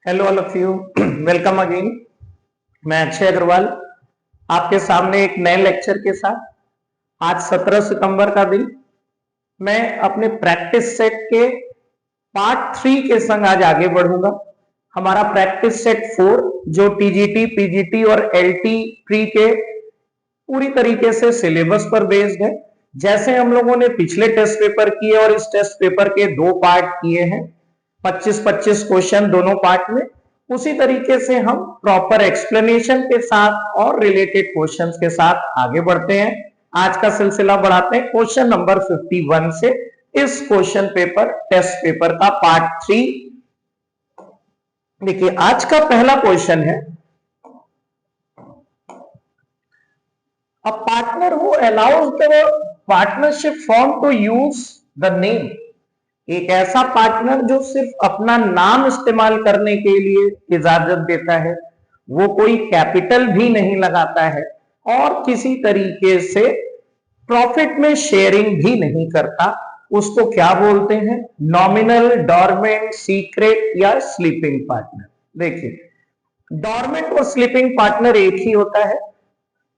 Hello all of you, welcome again. मैं अक्षय अग्रवाल आपके सामने एक नए लेक्चर के साथ। आज 17 सितंबर का दिन मैं अपने प्रैक्टिस सेट के पार्ट 3 के संग आज आगे बढ़ूंगा। हमारा प्रैक्टिस सेट 4 जो टीजीटी, पीजीटी और एलटी प्री के पूरी तरीके से सिलेबस पर बेस्ड है। जैसे हम लोगों ने पिछले टेस्ट पेपर किए और इस टेस्ट पेपर के 2 पार्ट किए हैं, 25-25 क्वेश्चन दोनों पार्ट में, उसी तरीके से हम प्रॉपर एक्सप्लेनेशन के साथ और रिलेटेड क्वेश्चंस के साथ आगे बढ़ते हैं। आज का सिलसिला बढ़ाते हैं क्वेश्चन नंबर 51 से। इस क्वेश्चन पेपर टेस्ट पेपर का पार्ट 3। देखिए आज का पहला क्वेश्चन है, a partner who allows the partnership form to use the name. एक ऐसा पार्टनर जो सिर्फ अपना नाम इस्तेमाल करने के लिए इजाजत देता है, वो कोई कैपिटल भी नहीं लगाता है और किसी तरीके से प्रॉफिट में शेयरिंग भी नहीं करता, उसको क्या बोलते हैं? नॉमिनल, डॉर्मेंट, सीक्रेट या स्लीपिंग पार्टनर। देखिए डॉर्मेंट और स्लीपिंग पार्टनर एक ही होता है।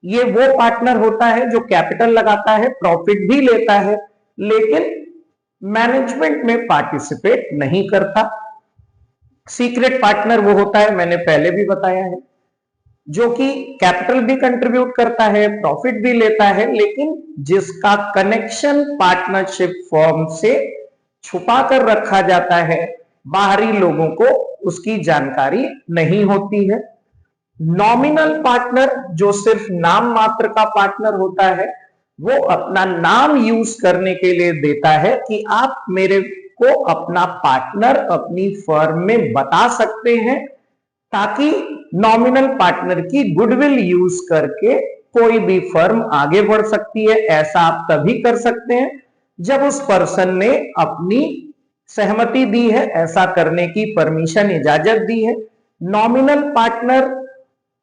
ये वो पार्टनर होता है जो कैपिटल लगाता है, प्रॉफिट भी लेता है, लेकिन मैनेजमेंट में पार्टिसिपेट नहीं करता। सीक्रेट पार्टनर वो होता है, मैंने पहले भी बताया है, जो कि कैपिटल भी कंट्रीब्यूट करता है, प्रॉफिट भी लेता है, लेकिन जिसका कनेक्शन पार्टनरशिप फॉर्म से छुपा कर रखा जाता है, बाहरी लोगों को उसकी जानकारी नहीं होती है। नॉमिनल पार्टनर जो सिर्फ नाम मात्र का पार्टनर होता है, वो अपना नाम यूज करने के लिए देता है कि आप मेरे को अपना पार्टनर अपनी फर्म में बता सकते हैं, ताकि नॉमिनल पार्टनर की गुडविल यूज करके कोई भी फर्म आगे बढ़ सकती है। ऐसा आप तभी कर सकते हैं जब उस पर्सन ने अपनी सहमति दी है, ऐसा करने की परमिशन, इजाजत दी है। नॉमिनल पार्टनर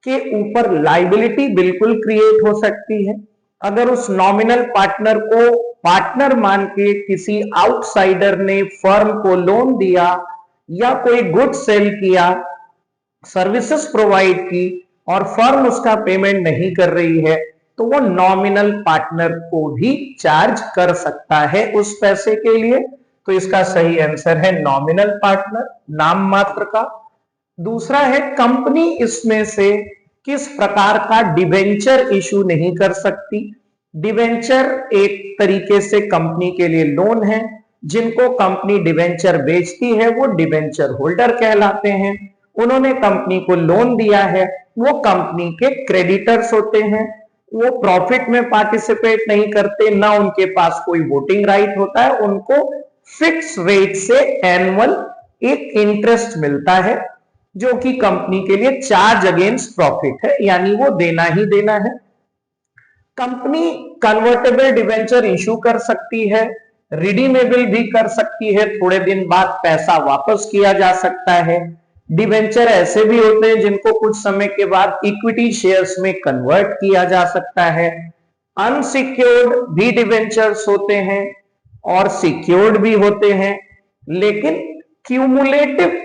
के ऊपर लाइबिलिटी बिल्कुल क्रिएट हो सकती है। अगर उस नॉमिनल पार्टनर को पार्टनर मान के किसी आउटसाइडर ने फर्म को लोन दिया या कोई गुड सेल किया, सर्विसेज प्रोवाइड की और फर्म उसका पेमेंट नहीं कर रही है, तो वो नॉमिनल पार्टनर को भी चार्ज कर सकता है उस पैसे के लिए। तो इसका सही आंसर है नॉमिनल पार्टनर, नाम मात्र का। दूसरा है कंपनी इसमें से किस प्रकार का डिवेंचर इशू नहीं कर सकती। डिवेंचर एक तरीके से कंपनी के लिए लोन है। जिनको कंपनी डिवेंचर बेचती है वो डिवेंचर होल्डर कहलाते हैं। उन्होंने कंपनी को लोन दिया है, वो कंपनी के क्रेडिटर्स होते हैं। वो प्रॉफिट में पार्टिसिपेट नहीं करते, ना उनके पास कोई वोटिंग राइट होता है। उनको फिक्स रेट से एनुअल एक इंटरेस्ट मिलता है, जो कि कंपनी के लिए चार्ज अगेंस्ट प्रॉफिट है, यानी वो देना ही देना है। कंपनी कन्वर्टेबल डिवेंचर इशू कर सकती है, रिडीमेबल भी कर सकती है, थोड़े दिन बाद पैसा वापस किया जा सकता है। डिवेंचर ऐसे भी होते हैं जिनको कुछ समय के बाद इक्विटी शेयर्स में कन्वर्ट किया जा सकता है। अनसिक्योर्ड भी डिवेंचर्स होते हैं और सिक्योर्ड भी होते हैं, लेकिन क्यूमुलेटिव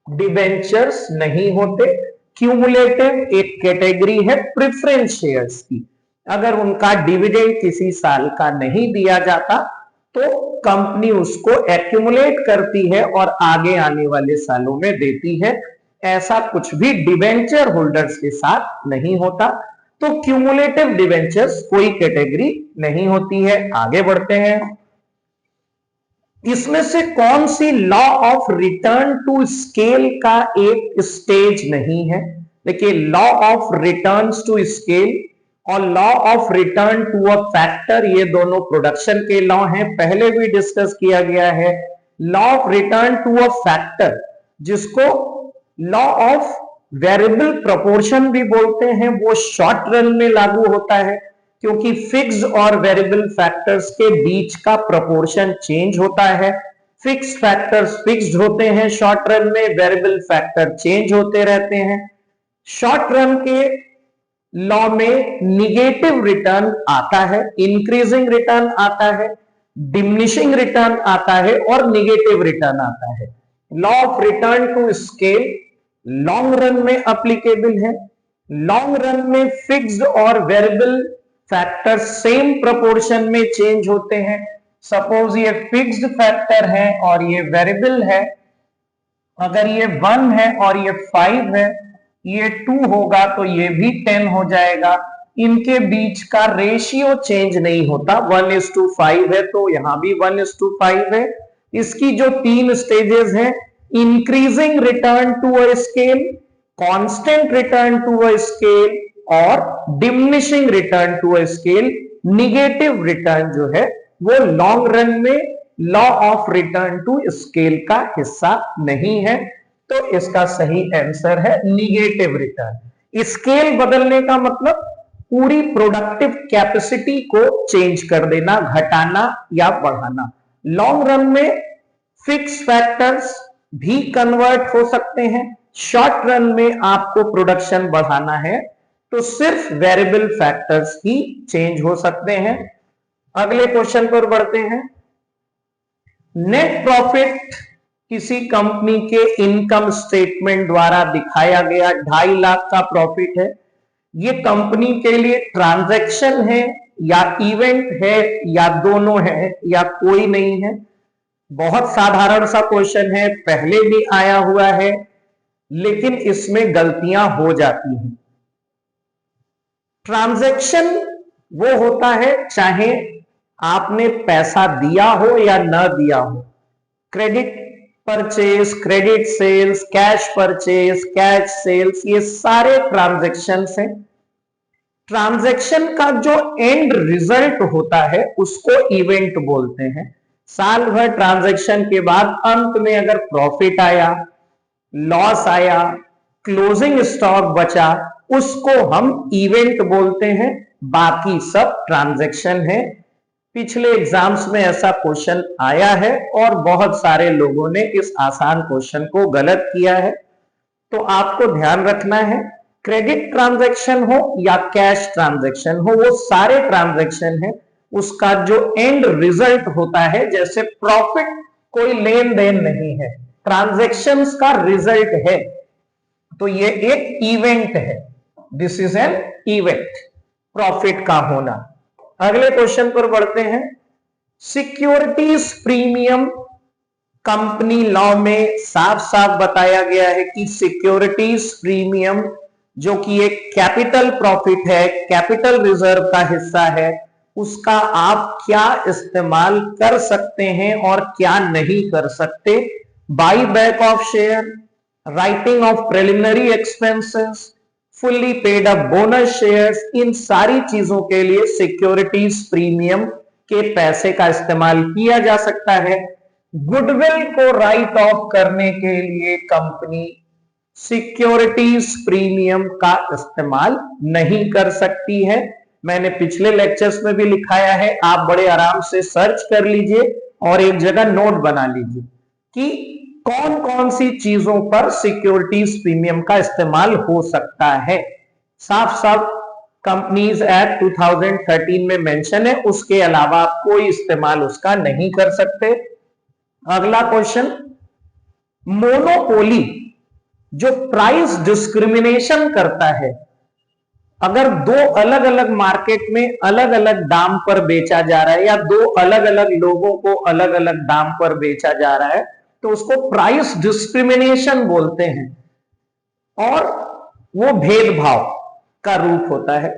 डिवेंचर्स नहीं होते। क्यूमुलेटिव एक कैटेगरी है प्रेफरेंस शेयर्स की। अगर उनका डिविडेंड किसी साल का नहीं दिया जाता तो कंपनी उसको एक्यूमुलेट करती है और आगे आने वाले सालों में देती है। ऐसा कुछ भी डिवेंचर होल्डर्स के साथ नहीं होता। तो क्यूमुलेटिव डिवेंचर्स कोई कैटेगरी नहीं होती है। आगे बढ़ते हैं। इसमें से कौन सी law of return to scale का एक स्टेज नहीं है? देखिए law of returns to scale और law of return to a factor, ये दोनों प्रोडक्शन के लॉ हैं, पहले भी डिस्कस किया गया है। Law of return to a factor, जिसको लॉ ऑफ वेरिएबल प्रोपोर्शन भी बोलते हैं, वो शॉर्ट रन में लागू होता है, क्योंकि फिक्स और वेरिएबल फैक्टर्स के बीच का प्रोपोर्शन चेंज होता है। फिक्स फैक्टर्स फिक्स्ड होते हैं शॉर्ट रन में, वेरिएबल फैक्टर चेंज होते रहते हैं। शॉर्ट रन के लॉ में निगेटिव रिटर्न आता है, इंक्रीजिंग रिटर्न आता है, डिमिनिशिंग रिटर्न आता है और निगेटिव रिटर्न आता है। Law of return to scale long run में अप्लीकेबल है। लॉन्ग रन में फिक्स्ड और वेरिएबल फैक्टर सेम प्रोपोर्शन में चेंज होते हैं। सपोज ये फिक्स्ड फैक्टर है और ये वेरिएबल है, अगर ये 1 है और ये 5 है, ये 2 होगा तो ये भी 10 हो जाएगा। इनके बीच का रेशियो चेंज नहीं होता, 1:5 है तो यहां भी 1:5 है। इसकी जो 3 स्टेजेस हैं, increasing return to a scale, constant return to a scale और diminishing return to a scale. Negative return जो है वो लॉन्ग रन में law of return to scale का हिस्सा नहीं है, तो इसका सही आंसर है निगेटिव रिटर्न। स्केल बदलने का मतलब पूरी प्रोडक्टिव कैपेसिटी को चेंज कर देना, घटाना या बढ़ाना। लॉन्ग रन में फिक्स फैक्टर्स भी कन्वर्ट हो सकते हैं। शॉर्ट रन में आपको प्रोडक्शन बढ़ाना है तो सिर्फ वेरिएबल फैक्टर्स ही चेंज हो सकते हैं। अगले क्वेश्चन पर बढ़ते हैं। नेट प्रॉफिट किसी कंपनी के इनकम स्टेटमेंट द्वारा दिखाया गया 2.5 लाख का प्रॉफिट है। ये कंपनी के लिए ट्रांजैक्शन है या इवेंट है या दोनों है या कोई नहीं है। बहुत साधारण सा क्वेश्चन है, पहले भी आया हुआ है, लेकिन इसमें गलतियां हो जाती हैं। ट्रांजैक्शन वो होता है चाहे आपने पैसा दिया हो या न दिया हो। Credit purchase, credit sales, cash purchase, cash sales, ये सारे ट्रांजैक्शंस हैं। ट्रांजैक्शन का जो एंड रिजल्ट होता है उसको इवेंट बोलते हैं। साल भर ट्रांजैक्शन के बाद अंत में अगर प्रॉफिट आया, लॉस आया, क्लोजिंग स्टॉक बचा, उसको हम इवेंट बोलते हैं। बाकी सब ट्रांजैक्शन है। पिछले एग्जाम्स में ऐसा क्वेश्चन आया है और बहुत सारे लोगों ने इस आसान क्वेश्चन को गलत किया है, तो आपको ध्यान रखना है क्रेडिट ट्रांजैक्शन हो या कैश ट्रांजैक्शन हो, वो सारे ट्रांजैक्शन है। उसका जो एंड रिजल्ट होता है, जैसे प्रॉफिट कोई लेन देन नहीं है, ट्रांजैक्शंस का रिजल्ट है, तो ये एक इवेंट है। This is an event, profit का होना। अगले क्वेश्चन पर बढ़ते हैं। सिक्योरिटीज प्रीमियम कंपनी लॉ में साफ साफ बताया गया है कि सिक्योरिटीज प्रीमियम जो कि एक कैपिटल प्रॉफिट है, कैपिटल रिजर्व का हिस्सा है, उसका आप क्या इस्तेमाल कर सकते हैं और क्या नहीं कर सकते। Buy back of share, writing off preliminary expenses, fully paid up bonus shares, इन सारी चीजों के लिए सिक्योरिटीज प्रीमियम के पैसे का इस्तेमाल किया जा सकता है। गुडविल को राइट ऑफ करने के लिए कंपनी सिक्योरिटीज प्रीमियम का इस्तेमाल नहीं कर सकती है। मैंने पिछले लेक्चर्स में भी लिखाया है, आप बड़े आराम से सर्च कर लीजिए और एक जगह नोट बना लीजिए कि कौन कौन सी चीजों पर सिक्योरिटीज प्रीमियम का इस्तेमाल हो सकता है। साफ साफ कंपनीज एक्ट 2013 में मेंशन है, उसके अलावा आप कोई इस्तेमाल उसका नहीं कर सकते। अगला क्वेश्चन, मोनोपोली जो प्राइस डिस्क्रिमिनेशन करता है, अगर दो अलग अलग मार्केट में अलग अलग दाम पर बेचा जा रहा है या दो अलग अलग लोगों को अलग अलग दाम पर बेचा जा रहा है, तो उसको प्राइस डिस्क्रिमिनेशन बोलते हैं और वो भेदभाव का रूप होता है।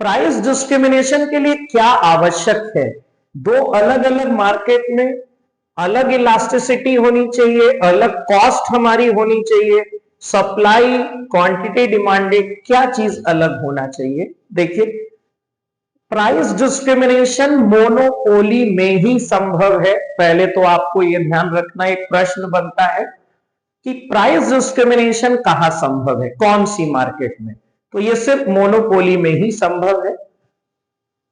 प्राइस डिस्क्रिमिनेशन के लिए क्या आवश्यक है? दो अलग अलग मार्केट में अलग इलास्टिसिटी होनी चाहिए, अलग कॉस्ट हमारी होनी चाहिए, सप्लाई, क्वांटिटी डिमांडेड, क्या चीज अलग होना चाहिए। देखिए, प्राइस डिस्क्रिमिनेशन मोनोपोली में ही संभव है। पहले तो आपको यह ध्यान रखना, एक प्रश्न बनता है कि प्राइस डिस्क्रिमिनेशन कहां संभव है, कौन सी मार्केट में, तो यह सिर्फ मोनोपोली में ही संभव है।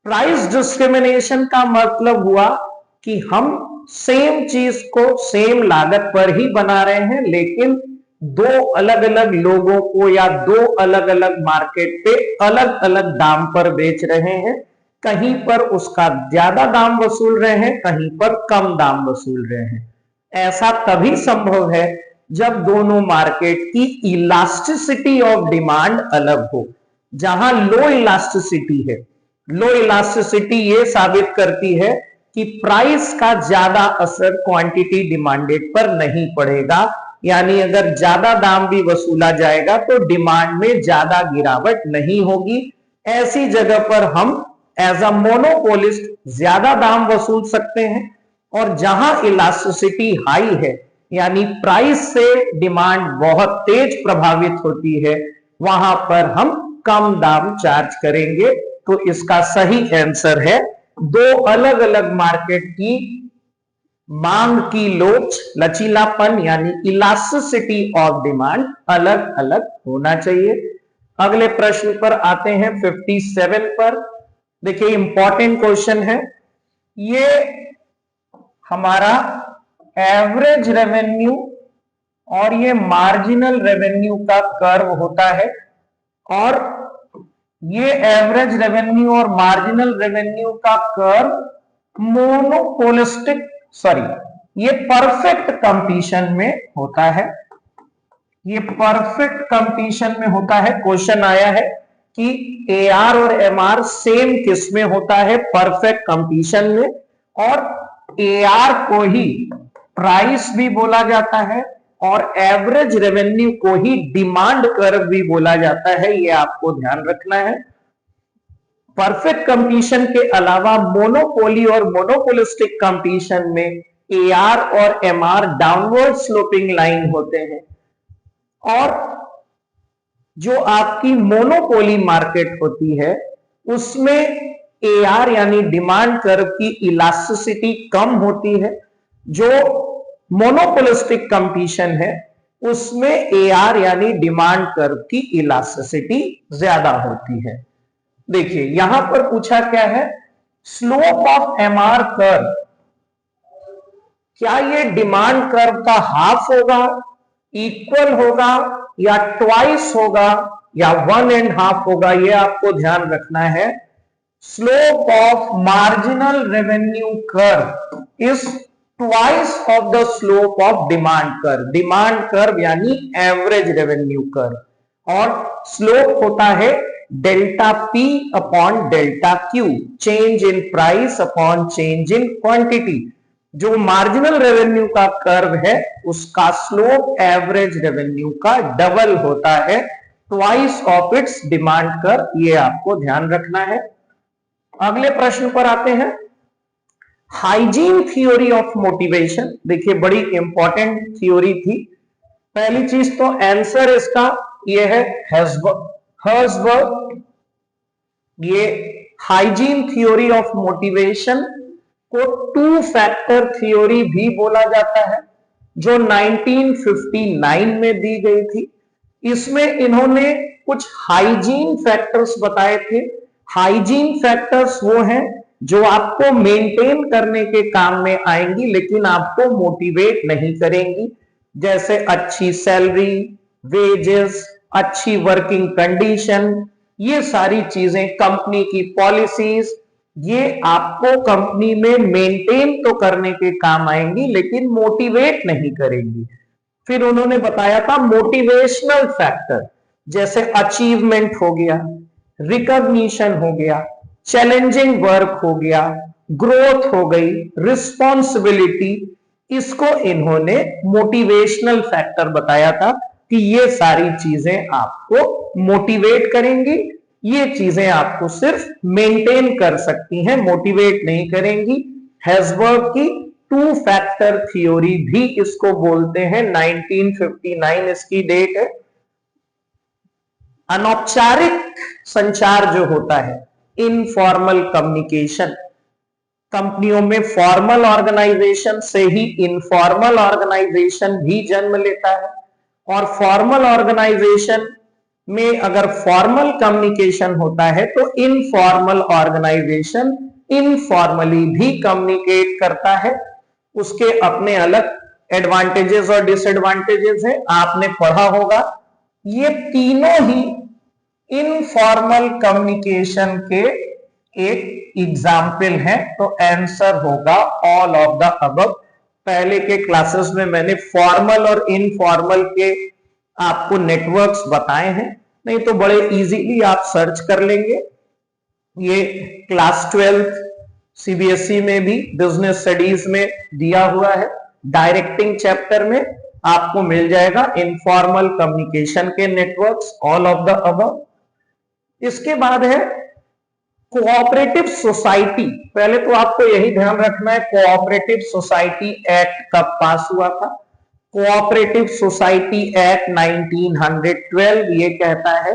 प्राइस डिस्क्रिमिनेशन का मतलब हुआ कि हम सेम चीज को सेम लागत पर ही बना रहे हैं, लेकिन दो अलग अलग लोगों को या दो अलग अलग मार्केट पे अलग अलग दाम पर बेच रहे हैं। कहीं पर उसका ज्यादा दाम वसूल रहे हैं, कहीं पर कम दाम वसूल रहे हैं। ऐसा तभी संभव है जब दोनों मार्केट की इलास्टिसिटी ऑफ डिमांड अलग हो। जहां लो इलास्टिसिटी है, लो इलास्टिसिटी ये साबित करती है कि प्राइस का ज्यादा असर क्वांटिटी डिमांडेड पर नहीं पड़ेगा, यानी अगर ज्यादा दाम भी वसूला जाएगा तो डिमांड में ज्यादा गिरावट नहीं होगी। ऐसी जगह पर हम एज अ मोनोपोलिस्ट ज्यादा दाम वसूल सकते हैं, और जहां इलास्टिसिटी हाई है यानी प्राइस से डिमांड बहुत तेज प्रभावित होती है, वहां पर हम कम दाम चार्ज करेंगे। तो इसका सही आंसर है दो अलग अलग मार्केट की मांग की लोच, लचीलापन यानी इलास्टिसिटी ऑफ डिमांड अलग अलग होना चाहिए। अगले प्रश्न पर आते हैं 57 पर। देखिए इंपॉर्टेंट क्वेश्चन है ये, हमारा एवरेज रेवेन्यू और ये मार्जिनल रेवेन्यू का कर्व होता है, और ये एवरेज रेवेन्यू और मार्जिनल रेवेन्यू का कर्व मोनोपोलिस्टिक ये परफेक्ट कंपटीशन में होता है। ये परफेक्ट कंपटीशन में होता है। क्वेश्चन आया है कि एआर और एमआर सेम किस में होता है? परफेक्ट कंपटीशन में। और एआर को ही प्राइस भी बोला जाता है और एवरेज रेवेन्यू को ही डिमांड कर्व भी बोला जाता है, ये आपको ध्यान रखना है। परफेक्ट कंपटीशन के अलावा मोनोपोली और मोनोपोलिस्टिक कंपटीशन में एआर और एमआर डाउनवर्ड स्लोपिंग लाइन होते हैं, और जो आपकी मोनोपोली मार्केट होती है उसमें एआर यानी डिमांड कर्व की इलास्टिसिटी कम होती है। जो मोनोपोलिस्टिक कंपटीशन है उसमें एआर यानी डिमांड कर्व की इलास्टिसिटी ज्यादा होती है। देखिए यहां पर पूछा क्या है, स्लोप ऑफ एमआर कर्व, क्या ये डिमांड कर्व का हाफ होगा, इक्वल होगा, या ट्वाइस होगा, या 1.5 होगा? ये आपको ध्यान रखना है। Slope of marginal revenue curve is twice of the slope of demand curve. Demand curve यानी एवरेज रेवेन्यू कर्व, और स्लोप होता है delta P upon delta Q, change in price upon change in quantity. जो marginal revenue का curve है उसका slope average revenue का double होता है, twice of its demand curve. ये आपको ध्यान रखना है। अगले प्रश्न पर आते हैं, हाइजीन थ्योरी ऑफ मोटिवेशन। देखिए बड़ी इंपॉर्टेंट थ्योरी थी। पहली चीज तो आंसर इसका ये है हर्ट्जबर्ग। ये हाइजीन थ्योरी ऑफ मोटिवेशन को टू फैक्टर थ्योरी भी बोला जाता है, जो 1959 में दी गई थी। इसमें इन्होंने कुछ हाइजीन फैक्टर्स बताए थे। हाइजीन फैक्टर्स वो हैं जो आपको मेंटेन करने के काम में आएंगी लेकिन आपको मोटिवेट नहीं करेंगी, जैसे अच्छी सैलरी, वेजेस, अच्छी वर्किंग कंडीशन, ये सारी चीजें, कंपनी की पॉलिसीज, ये आपको कंपनी में मेंटेन तो करने के काम आएंगी लेकिन मोटिवेट नहीं करेंगी। फिर उन्होंने बताया था मोटिवेशनल फैक्टर, जैसे अचीवमेंट हो गया, रिकॉग्निशन हो गया, चैलेंजिंग वर्क हो गया, ग्रोथ हो गई, रिस्पॉन्सिबिलिटी। इसको इन्होंने मोटिवेशनल फैक्टर बताया था कि ये सारी चीजें आपको मोटिवेट करेंगी, ये चीजें आपको सिर्फ मेंटेन कर सकती हैं, मोटिवेट नहीं करेंगी। हेज़बर्ग की टू फैक्टर थ्योरी भी इसको बोलते हैं। 1959 इसकी डेट है। अनौपचारिक संचार जो होता है, इनफॉर्मल कम्युनिकेशन, कंपनियों में फॉर्मल ऑर्गेनाइजेशन से ही इनफॉर्मल ऑर्गेनाइजेशन भी जन्म लेता है, और फॉर्मल ऑर्गेनाइजेशन में अगर फॉर्मल कम्युनिकेशन होता है तो इनफॉर्मल ऑर्गेनाइजेशन इनफॉर्मली भी कम्युनिकेट करता है। उसके अपने अलग एडवांटेजेस और डिसएडवांटेजेस हैं, आपने पढ़ा होगा। ये तीनों ही इनफॉर्मल कम्युनिकेशन के एक एग्जाम्पल है, तो आंसर होगा ऑल ऑफ द अबव। पहले के क्लासेस में मैंने फॉर्मल और इनफॉर्मल के आपको नेटवर्क्स बताए हैं, नहीं तो बड़े इजीली आप सर्च कर लेंगे। ये क्लास 12 सीबीएसई में भी बिजनेस स्टडीज में दिया हुआ है, डायरेक्टिंग चैप्टर में आपको मिल जाएगा इनफॉर्मल कम्युनिकेशन के networks, all of the above. इसके बाद है कोऑपरेटिव सोसाइटी। पहले तो आपको यही ध्यान रखना है कोऑपरेटिव सोसाइटी एक्ट कब पास हुआ था। कोऑपरेटिव सोसाइटी एक्ट 1912 ये कहता है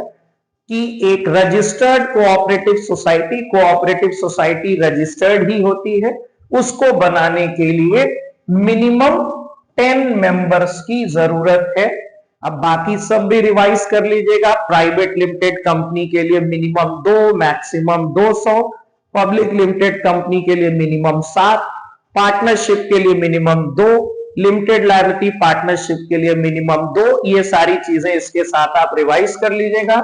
कि एक रजिस्टर्ड कोऑपरेटिव सोसाइटी रजिस्टर्ड ही होती है, उसको बनाने के लिए मिनिमम 10 मेंबर्स की जरूरत है। अब बाकी सब भी रिवाइज कर लीजिएगा। प्राइवेट लिमिटेड कंपनी के लिए minimum 2, maximum 200, public limited company के लिए मिनिमम 7, पार्टनरशिप के लिए मिनिमम 2, लिमिटेड लायबिलिटी पार्टनरशिप के लिए मिनिमम 2। ये सारी चीजें इसके साथ आप रिवाइज कर लीजिएगा।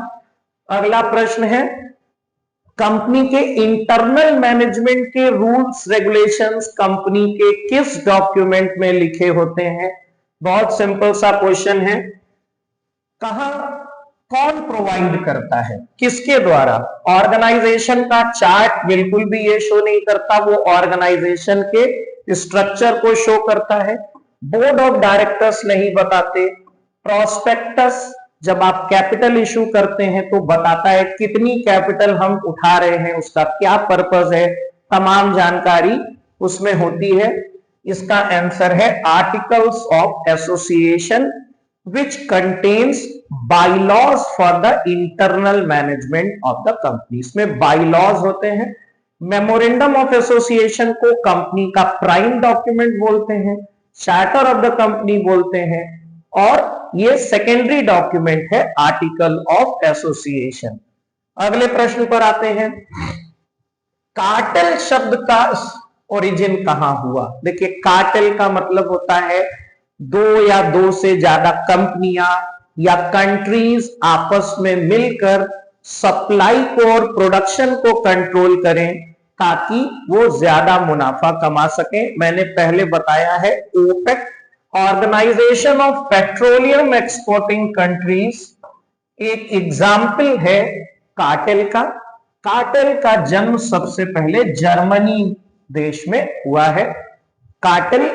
अगला प्रश्न है कंपनी के इंटरनल मैनेजमेंट के रूल्स रेगुलेशंस कंपनी के किस डॉक्यूमेंट में लिखे होते हैं। बहुत सिंपल सा क्वेश्चन है। कहां कौन प्रोवाइड करता है, किसके द्वारा। ऑर्गेनाइजेशन का चार्ट बिल्कुल भी ये शो नहीं करता, वो ऑर्गेनाइजेशन के स्ट्रक्चर को शो करता है। बोर्ड ऑफ डायरेक्टर्स नहीं बताते। प्रोस्पेक्टस जब आप कैपिटल इशू करते हैं तो बताता है कितनी कैपिटल हम उठा रहे हैं, उसका क्या पर्पस है, तमाम जानकारी उसमें होती है। इसका आंसर है articles of association which contains bylaws for the internal management of the company। इसमें bylaws होते हैं। मेमोरेंडम ऑफ एसोसिएशन को कंपनी का प्राइम डॉक्यूमेंट बोलते हैं, चार्टर ऑफ द कंपनी बोलते हैं, और ये सेकेंडरी डॉक्यूमेंट है आर्टिकल ऑफ एसोसिएशन। अगले प्रश्न पर आते हैं। कार्टेल शब्द का ओरिजिन कहां हुआ। देखिए कार्टेल का मतलब होता है दो या दो से ज्यादा कंपनियां या कंट्रीज आपस में मिलकर सप्लाई को और प्रोडक्शन को कंट्रोल करें ताकि वो ज्यादा मुनाफा कमा सकें। मैंने पहले बताया है OPEC, organisation of petroleum exporting countries, एक एग्जाम्पल है कार्टेल का। कार्टेल का जन्म सबसे पहले जर्मनी देश में हुआ है। कार्टेल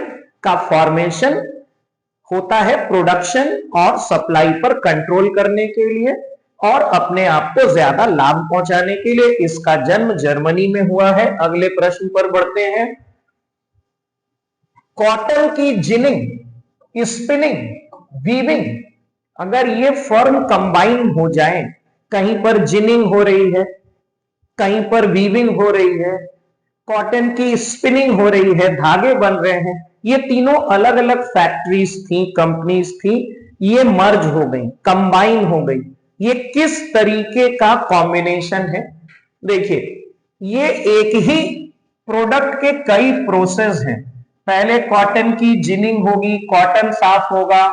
का फॉर्मेशन होता है प्रोडक्शन और सप्लाई पर कंट्रोल करने के लिए और अपने आप को ज्यादा लाभ पहुंचाने के लिए। इसका जन्म जर्मनी में हुआ है। अगले प्रश्न पर बढ़ते हैं। कॉटन की जिनिंग, स्पिनिंग, वीविंग, अगर ये फर्म कंबाइन हो जाए, कहीं पर जिनिंग हो रही है, कहीं पर वीविंग हो रही है, कॉटन की स्पिनिंग हो रही है, धागे बन रहे हैं, ये तीनों अलग अलग फैक्ट्रीज थी, कंपनीज थी, ये मर्ज हो गई, कंबाइन हो गई। ये किस तरीके का कॉम्बिनेशन है। देखिए ये एक ही प्रोडक्ट के कई प्रोसेस हैं। पहले कॉटन की जिनिंग होगी, कॉटन साफ होगा,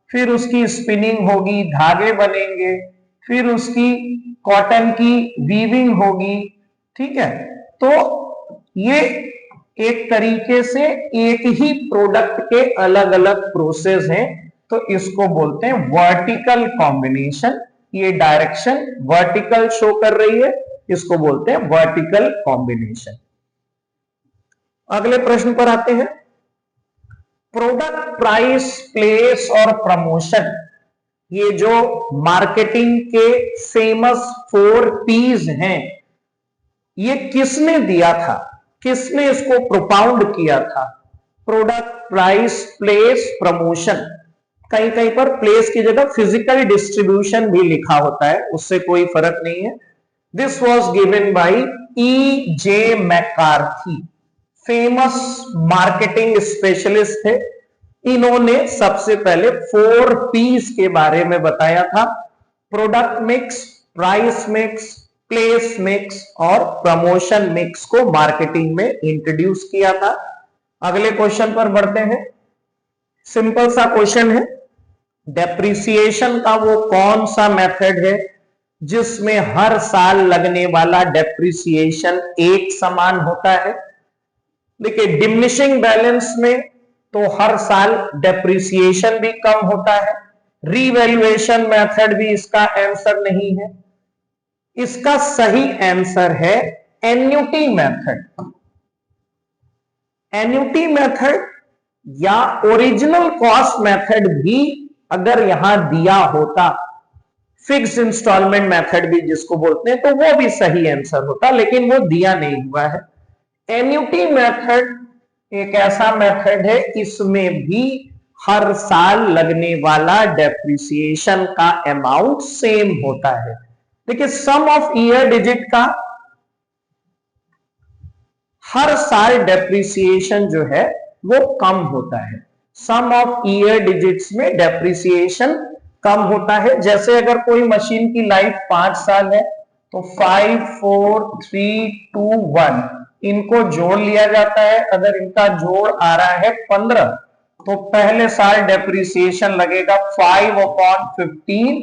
फिर उसकी स्पिनिंग होगी, धागे बनेंगे, फिर उसकी कॉटन की वीविंग होगी। ठीक है, तो ये एक तरीके से एक ही प्रोडक्ट के अलग अलग प्रोसेस हैं, तो इसको बोलते हैं वर्टिकल कॉम्बिनेशन। ये डायरेक्शन वर्टिकल शो कर रही है, इसको बोलते हैं वर्टिकल कॉम्बिनेशन। अगले प्रश्न पर आते हैं। प्रोडक्ट, प्राइस, प्लेस और प्रमोशन, ये जो मार्केटिंग के फेमस 4 P's हैं, ये किसने दिया था, किसने इसको प्रोपाउंड किया था। Product, price, place, promotion. कहीं कहीं पर प्लेस की जगह फिजिकल डिस्ट्रीब्यूशन भी लिखा होता है, उससे कोई फर्क नहीं है। This was given by E.J. McCarthy, famous marketing specialist थे। इन्होंने सबसे पहले 4 P's के बारे में बताया था। Product mix, price mix, place mix और प्रमोशन मिक्स को मार्केटिंग में इंट्रोड्यूस किया था। अगले क्वेश्चन पर बढ़ते हैं। सिंपल सा क्वेश्चन है। डेप्रिसिएशन का वो कौन सा मेथड है जिसमें हर साल लगने वाला डेप्रिसिएशन एक समान होता है। देखिए डिमिनिशिंग बैलेंस में तो हर साल डेप्रिसिएशन भी कम होता है। रीवैल्यूएशन मेथड भी इसका आंसर नहीं है। इसका सही आंसर है एन्युटी मेथड। एन्युटी मेथड या ओरिजिनल कॉस्ट मेथड भी अगर यहां दिया होता, फिक्स इंस्टॉलमेंट मेथड भी जिसको बोलते हैं, तो वो भी सही आंसर होता, लेकिन वो दिया नहीं हुआ है। एन्युटी मेथड एक ऐसा मेथड है, इसमें भी हर साल लगने वाला डेप्रिसिएशन का अमाउंट सेम होता है। देखिए, सम ऑफ ईयर डिजिट का हर साल डेप्रिसिएशन जो है वो कम होता है। सम ऑफ ईयर डिजिट्स में डेप्रिसिएशन कम होता है। जैसे अगर कोई मशीन की लाइफ 5 साल है तो 5, 4, 3, 2, 1 इनको जोड़ लिया जाता है। अगर इनका जोड़ आ रहा है 15, तो पहले साल डेप्रिसिएशन लगेगा 5/15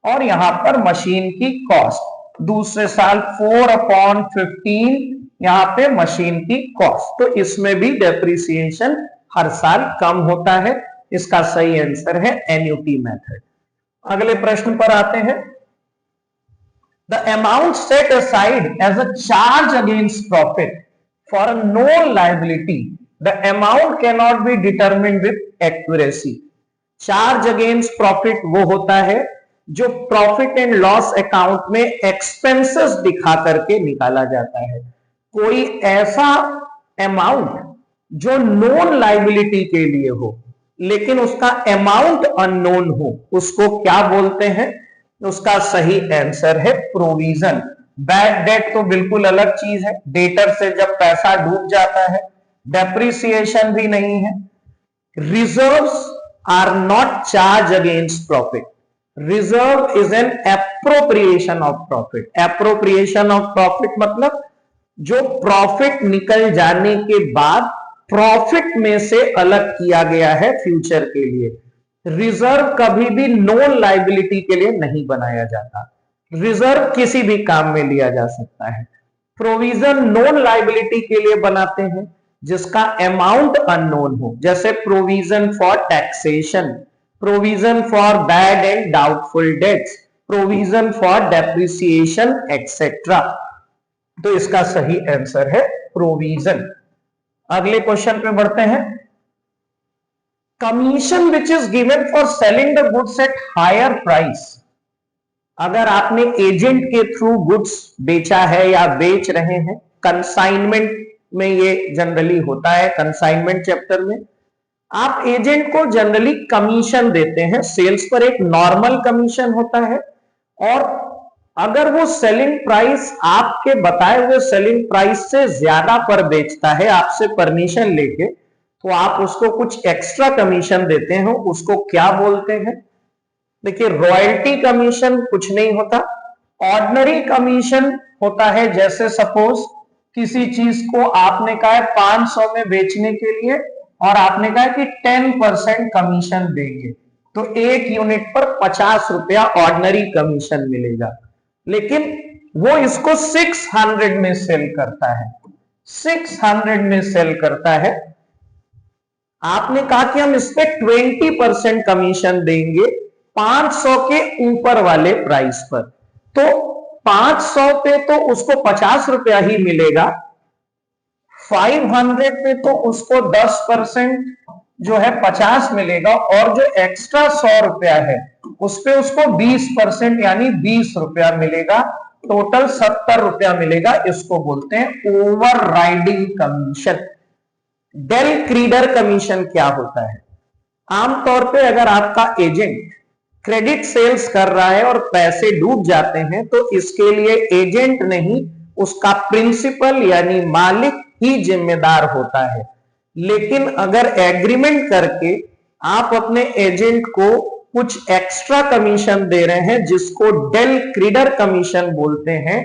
और यहां पर मशीन की कॉस्ट। दूसरे साल 4/15 यहां पे मशीन की कॉस्ट। तो इसमें भी डेप्रिसिएशन हर साल कम होता है। इसका सही आंसर है एन्युटी मेथड। अगले प्रश्न पर आते हैं। The amount set aside as a charge against profit for a known liability, the amount cannot be determined with accuracy. Charge against profit वो होता है जो प्रॉफिट एंड लॉस अकाउंट में एक्सपेंसेस दिखा करके निकाला जाता है। कोई ऐसा अमाउंट जो नोन लाइबिलिटी के लिए हो लेकिन उसका अमाउंट अननोन हो, उसको क्या बोलते हैं? उसका सही आंसर है प्रोविजन। बैड डेट तो बिल्कुल अलग चीज है, डेटर से जब पैसा डूब जाता है। डेप्रिसिएशन भी नहीं है। Reserves are not charge against profit. Reserve is an appropriation of profit. Appropriation of profit मतलब जो प्रॉफिट निकल जाने के बाद प्रॉफिट में से अलग किया गया है फ्यूचर के लिए। रिजर्व कभी भी नॉन लायबिलिटी के लिए नहीं बनाया जाता। रिजर्व किसी भी काम में लिया जा सकता है। प्रोविजन नॉन लायबिलिटी के लिए बनाते हैं जिसका अमाउंट अननोन हो, जैसे provision for taxation, provision for bad and doubtful debts, provision for depreciation etcetera. तो इसका सही आंसर है प्रोविजन। अगले क्वेश्चन पे बढ़ते हैं। Commission which is given for selling the goods at higher price. अगर आपने एजेंट के थ्रू गुड्स बेचा है या बेच रहे हैं, कंसाइनमेंट में ये जनरली होता है। कंसाइनमेंट चैप्टर में आप एजेंट को जनरली कमीशन देते हैं। सेल्स पर एक नॉर्मल कमीशन होता है, और अगर वो सेलिंग प्राइस आपके बताए हुए सेलिंग प्राइस से ज्यादा पर बेचता है आपसे परमिशन लेके, तो आप उसको कुछ एक्स्ट्रा कमीशन देते हैं। उसको क्या बोलते हैं? देखिए, रॉयल्टी कमीशन कुछ नहीं होता, ऑर्डिनरी कमीशन होता है। जैसे सपोज किसी चीज को आपने कहा है 500 में बेचने के लिए और आपने कहा कि 10% कमीशन देंगे, तो एक यूनिट पर 50 रुपया ऑर्डिनरी कमीशन मिलेगा। लेकिन वो इसको 600 में सेल करता है, 600 में सेल करता है। आपने कहा कि हम इस पे 20% कमीशन देंगे 500 के ऊपर वाले प्राइस पर, तो 500 पे तो उसको 50 रुपया ही मिलेगा, 500 पे तो उसको 10% जो है 50 मिलेगा, और जो एक्स्ट्रा 100 रुपया है उस पे उसको 20% यानी 20 रुपया मिलेगा। टोटल 70 रुपया मिलेगा। इसको बोलते हैं over riding commission. Del credere commission क्या होता है? आमतौर पे अगर आपका एजेंट क्रेडिट सेल्स कर रहा है और पैसे डूब जाते हैं, तो इसके लिए एजेंट नहीं, उसका प्रिंसिपल यानी मालिक ही जिम्मेदार होता है। लेकिन अगर एग्रीमेंट करके आप अपने एजेंट को कुछ एक्स्ट्रा कमीशन दे रहे हैं जिसको डेल क्रीडर कमीशन बोलते हैं,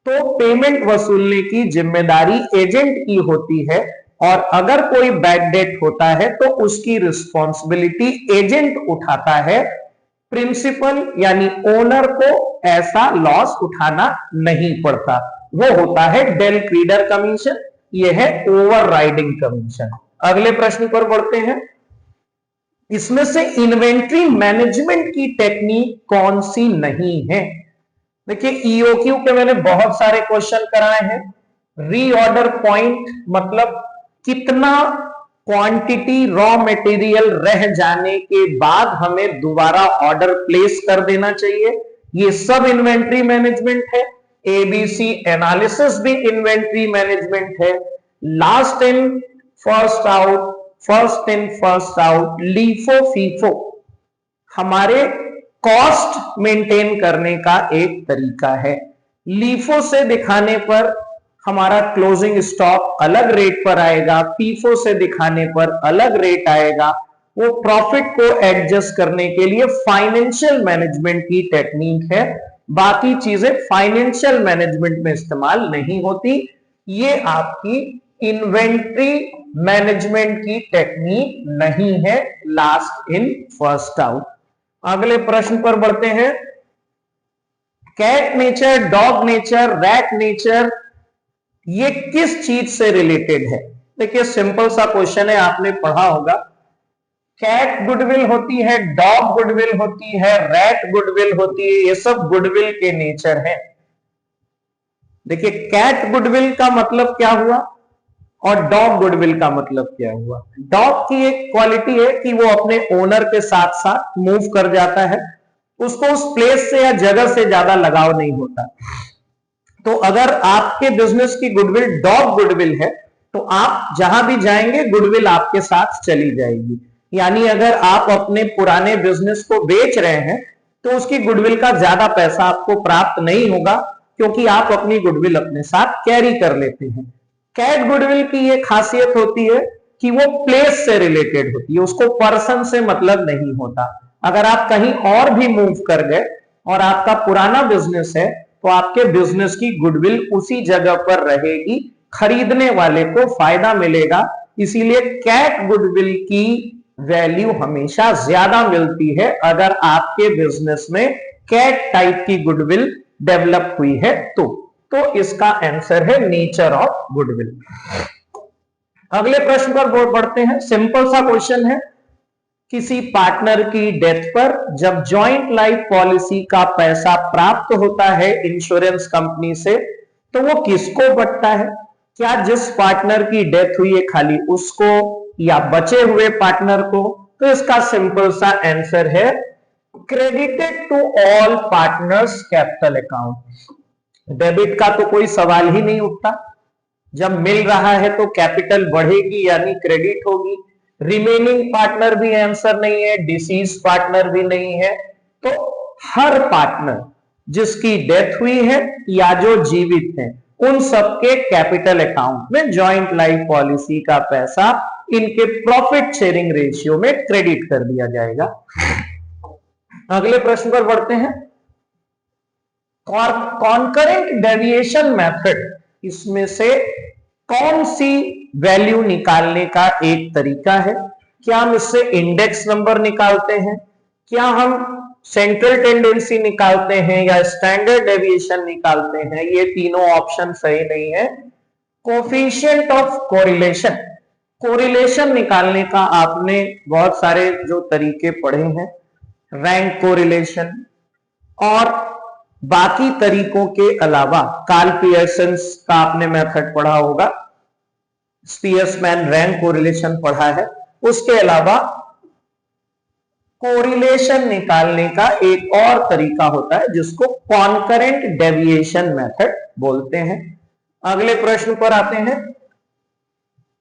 तो पेमेंट वसूलने की जिम्मेदारी एजेंट की होती है, और अगर कोई बैड डेट होता है तो उसकी रिस्पॉन्सिबिलिटी एजेंट उठाता है। प्रिंसिपल यानी ओनर को ऐसा लॉस उठाना नहीं पड़ता। वो होता है डेल क्रीडर कमीशन, यह है ओवर राइडिंग कमीशन। अगले प्रश्न पर बढ़ते हैं। इसमें से इन्वेंट्री मैनेजमेंट की टेक्निक कौन सी नहीं है? देखिए ईओक्यू के मैंने बहुत सारे क्वेश्चन कराए हैं। रीऑर्डर पॉइंट मतलब कितना क्वांटिटी रॉ मटेरियल रह जाने के बाद हमें दोबारा ऑर्डर प्लेस कर देना चाहिए, ये सब इन्वेंट्री मैनेजमेंट है। एबीसी एनालिसिस भी इन्वेंट्री मैनेजमेंट है। Last in first out, first in first out, LIFO FIFO हमारे कॉस्ट मेंटेन करने का एक तरीका है। लीफो से दिखाने पर हमारा क्लोजिंग स्टॉक अलग रेट पर आएगा, फीफो से दिखाने पर अलग रेट आएगा। वो प्रॉफिट को एडजस्ट करने के लिए फाइनेंशियल मैनेजमेंट की टेक्निक है, बाकी चीजें फाइनेंशियल मैनेजमेंट में इस्तेमाल नहीं होती। ये आपकी इन्वेंट्री मैनेजमेंट की टेक्निक नहीं है, लास्ट इन फर्स्ट आउट। अगले प्रश्न पर बढ़ते हैं। Cat nature, dog nature, rat nature ये किस चीज से रिलेटेड है? देखिए सिंपल सा क्वेश्चन है, आपने पढ़ा होगा। कैट गुडविल होती है, डॉग गुडविल होती है, रैट गुडविल होती है, ये सब गुडविल के नेचर है। देखिए कैट गुडविल का मतलब क्या हुआ और डॉग गुडविल का मतलब क्या हुआ? डॉग की एक क्वालिटी है कि वो अपने ओनर के साथ साथ मूव कर जाता है, उसको उस प्लेस से या जगह से ज्यादा लगाव नहीं होता। तो अगर आपके बिजनेस की गुडविल डॉग गुडविल है तो आप जहां भी जाएंगे गुडविल आपके साथ चली जाएगी। यानी अगर आप अपने पुराने बिजनेस को बेच रहे हैं तो उसकी गुडविल का ज्यादा पैसा आपको प्राप्त नहीं होगा, क्योंकि आप अपनी गुडविल अपने साथ कैरी कर लेते हैं। कैट गुडविल की ये खासियत होती है कि वो प्लेस से रिलेटेड होती है, उसको पर्सन से मतलब नहीं होता। अगर आप कहीं और भी मूव कर गए और आपका पुराना बिजनेस है तो आपके बिजनेस की गुडविल उसी जगह पर रहेगी, खरीदने वाले को फायदा मिलेगा। इसीलिए कैट गुडविल की वैल्यू हमेशा ज्यादा मिलती है अगर आपके बिजनेस में कैट टाइप की गुडविल डेवलप हुई है तो इसका आंसर है नेचर ऑफ गुडविल। अगले प्रश्न पर बढ़ते हैं। सिंपल सा क्वेश्चन है। किसी पार्टनर की डेथ पर जब जॉइंट लाइफ पॉलिसी का पैसा प्राप्त होता है इंश्योरेंस कंपनी से तो वो किसको बंटता है? क्या जिस पार्टनर की डेथ हुई है खाली उसको या बचे हुए पार्टनर को? तो इसका सिंपल सा आंसर है credited to all partners capital account. Debit का तो कोई सवाल ही नहीं उठता। जब मिल रहा है तो कैपिटल बढ़ेगी यानी क्रेडिट होगी। रिमेनिंग पार्टनर भी आंसर नहीं है, डिसीज पार्टनर भी नहीं है। तो हर पार्टनर जिसकी डेथ हुई है या जो जीवित है उन सबके कैपिटल अकाउंट में जॉइंट लाइफ पॉलिसी का पैसा इनके प्रॉफिट शेयरिंग रेशियो में क्रेडिट कर दिया जाएगा। अगले प्रश्न पर बढ़ते हैं। कॉन्करेंट डेविएशन मेथड इसमें से कौन सी वैल्यू निकालने का एक तरीका है? क्या हम इससे इंडेक्स नंबर निकालते हैं, क्या हम सेंट्रल टेंडेंसी निकालते हैं या स्टैंडर्ड डेविएशन निकालते हैं? ये तीनों ऑप्शन सही नहीं है। कोफिशिएंट ऑफ कोरिलेशन, कोरिलेशन निकालने का आपने बहुत सारे जो तरीके पढ़े हैं, रैंक कोरिलेशन और बाकी तरीकों के अलावा कार्ल पियर्सन का आपने मेथड पढ़ा होगा, स्पीयर्समैन रैंक कोरिलेशन पढ़ा है। उसके अलावा कोरिलेशन निकालने का एक और तरीका होता है जिसको कॉन्करेंट डेविएशन मेथड बोलते हैं। अगले प्रश्न पर आते हैं।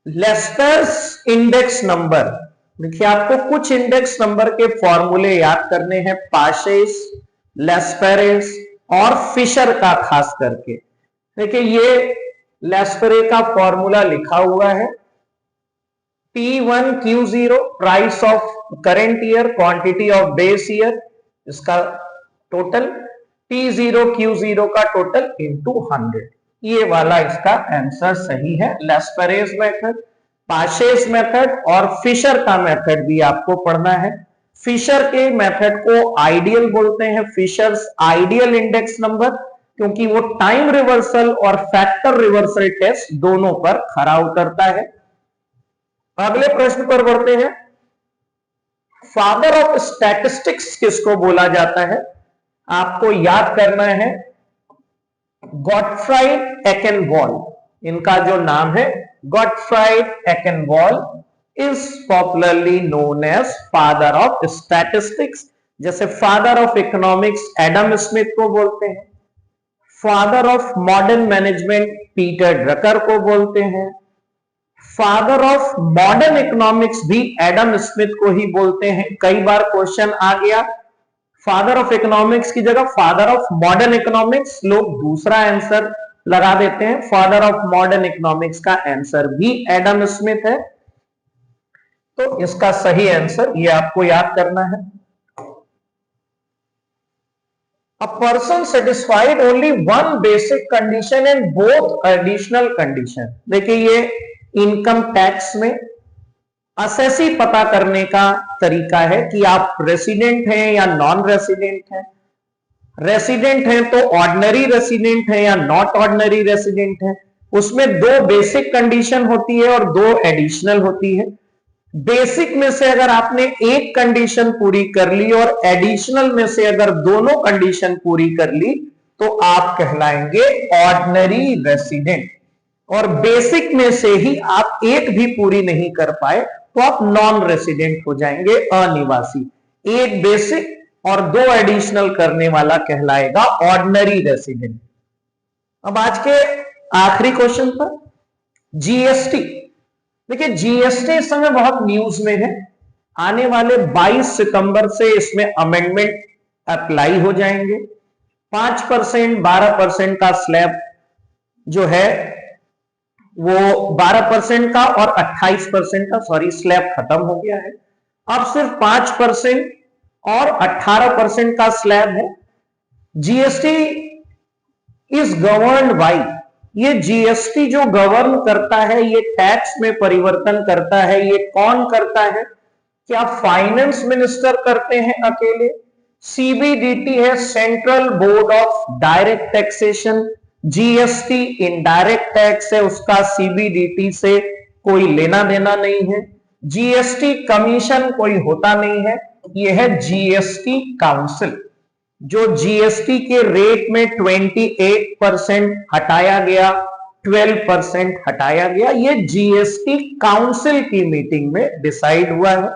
लेस्टर्स इंडेक्स नंबर। देखिए आपको कुछ इंडेक्स नंबर के फॉर्मूले याद करने हैं, पाशेस, लेस्पेरेस और फिशर का खास करके। देखिए ये लेस्पेरे का फॉर्मूला लिखा हुआ है, P1Q0 price of current year, quantity of base year, इसका टोटल, P0Q0 का टोटल इंटू 100। ये वाला इसका आंसर सही है। लेस्पेरेस मेथड, पाशेस मेथड और फिशर का मेथड भी आपको पढ़ना है। फिशर के मेथड को आइडियल बोलते हैं, फिशर्स आइडियल इंडेक्स नंबर, क्योंकि वो टाइम रिवर्सल और फैक्टर रिवर्सल टेस्ट दोनों पर खरा उतरता है। अगले प्रश्न पर बढ़ते हैं। फादर ऑफ स्टैटिस्टिक्स किसको बोला जाता है? आपको याद करना है गॉटफ्राइड एकेनवॉल। इनका जो नाम है Gottfried Achenwall is popularly known as father of statistics. जैसे father of economics Adam Smith को बोलते हैं, father of modern management Peter Drucker को बोलते हैं, फादर ऑफ मॉडर्न इकोनॉमिक्स भी एडम स्मिथ को ही बोलते हैं। कई बार क्वेश्चन आ गया फादर ऑफ इकोनॉमिक्स की जगह फादर ऑफ मॉडर्न इकोनॉमिक्स, लोग दूसरा आंसर लगा देते हैं। फादर ऑफ मॉडर्न इकोनॉमिक्स का आंसर भी एडम स्मिथ है। तो इसका सही आंसर ये आपको याद करना है। A person satisfied only one basic condition and both additional condition। देखिए ये इनकम टैक्स में असेसी पता करने का तरीका है कि आप रेसिडेंट हैं या नॉन रेसिडेंट हैं। रेसिडेंट हैं तो ऑर्डिनरी रेसिडेंट है या नॉट ऑर्डिनरी रेसिडेंट है। उसमें दो बेसिक कंडीशन होती है और दो एडिशनल होती है। बेसिक में से अगर आपने एक कंडीशन पूरी कर ली और एडिशनल में से अगर दोनों कंडीशन पूरी कर ली तो आप कहलाएंगे ऑर्डिनरी रेसिडेंट। और बेसिक में से ही आप एक भी पूरी नहीं कर पाए तो आप नॉन रेसिडेंट हो जाएंगे, अनिवासी। एक बेसिक और दो एडिशनल करने वाला कहलाएगा ऑर्डिनरी रेसिडेंट। अब आज के आखिरी क्वेश्चन पर जीएसटी। देखिए जीएसटी इस समय बहुत न्यूज में है। आने वाले 22 सितंबर से इसमें अमेंडमेंट अप्लाई हो जाएंगे। 5% 12% का स्लैब जो है वो 12% का और 28% का स्लैब खत्म हो गया है। अब सिर्फ 5% और 18% का स्लैब है। जीएसटी इज गवर्न्ड बाय, ये जीएसटी जो गवर्न करता है, ये टैक्स में परिवर्तन करता है, ये कौन करता है? क्या फाइनेंस मिनिस्टर करते हैं अकेले? सीबीडीटी है central board of direct taxation. GST indirect tax है, उसका सीबीडीटी से कोई लेना देना नहीं है। जीएसटी कमीशन कोई होता नहीं है, यह है जीएसटी काउंसिल। जो जीएसटी के रेट में 28% हटाया गया, 12% हटाया गया, ये जीएसटी काउंसिल की मीटिंग में डिसाइड हुआ है।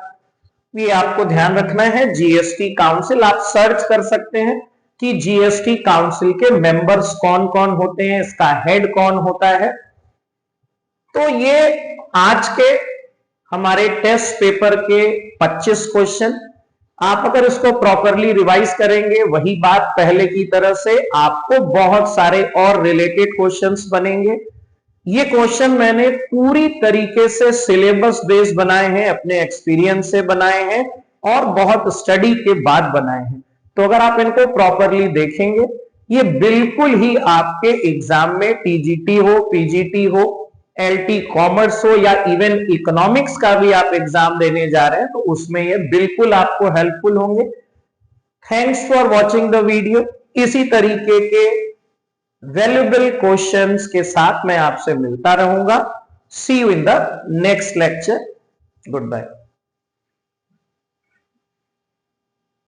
ये आपको ध्यान रखना है। जीएसटी काउंसिल आप सर्च कर सकते हैं कि जीएसटी काउंसिल के मेंबर्स कौन कौन होते हैं, इसका हेड कौन होता है। तो ये आज के हमारे टेस्ट पेपर के 25 क्वेश्चन, आप अगर इसको प्रॉपरली रिवाइज करेंगे, वही बात पहले की तरह से आपको बहुत सारे और रिलेटेड क्वेश्चंस बनेंगे। ये क्वेश्चन मैंने पूरी तरीके से सिलेबस बेस्ड बनाए हैं, अपने एक्सपीरियंस से बनाए हैं और बहुत स्टडी के बाद बनाए हैं। तो अगर आप इनको प्रॉपरली देखेंगे, ये बिल्कुल ही आपके एग्जाम में टीजीटी हो, पीजीटी हो, एलटी कॉमर्स हो या इवन इकोनॉमिक्स का भी आप एग्जाम देने जा रहे हैं तो उसमें ये बिल्कुल आपको हेल्पफुल होंगे। Thanks for watching the video. इसी तरीके के वैल्यूएबल क्वेश्चंस के साथ मैं आपसे मिलता रहूंगा। See you in the next lecture. Good bye.